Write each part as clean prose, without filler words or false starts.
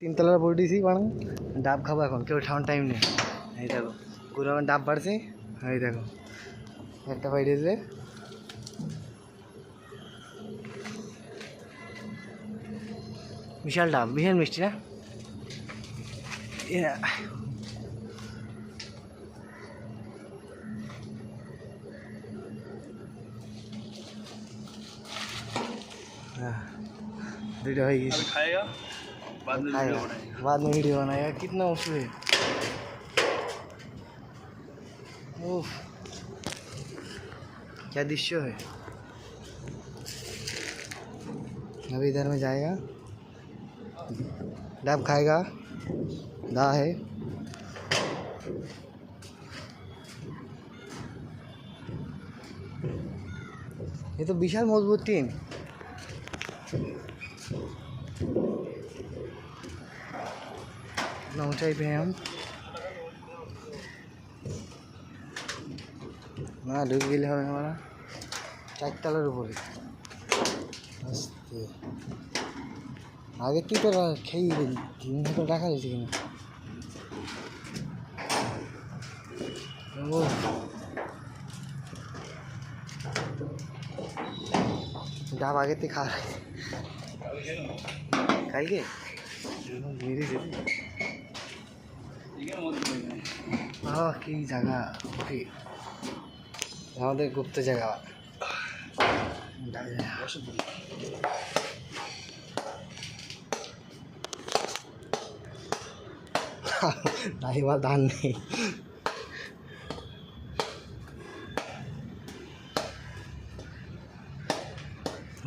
তিনতলার বই দিয়েছি বাড়া, ডাব খাবো এখন, কেউ খাওয়ার টাইম নেই। এই দেখো গুরু আমার ডাব বাড়ছে, এই দেখো একটা পাইছে, বিশাল ডাব, বিশাল মিষ্টি না? दुइटा हो गई, खाएगा बाद में वीडियो बनाएगा। कितना उसमें ओह क्या दृश्य है। अभी इधर में जाएगा, डाब खाएगा, दा है ये तो विशाल मजबूत टीम। इतना ऊंचाई पे हैं हम ना, ढुक गए হবে हमारा চারতলার উপরে। আস্তে আগে তুই তো খেয়ে তো রাখা হয়েছে কিনা। ও ডাব আগে থেকে খাওয়া কালকে মেরেছে কি জায়গা, ওকে আমাদের গুপ্ত জায়গা। নাই বা ধান নেই,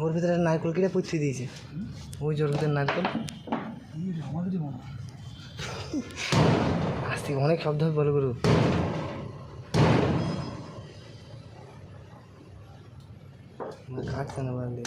ওর ভিতরে নারকেল কিনে পুঁতে দিয়েছে, ওই জোর ভিতরে নারকেল আস্তে অনেক শব্দ হবে বলো গুরু। কাটছে না বাড়লে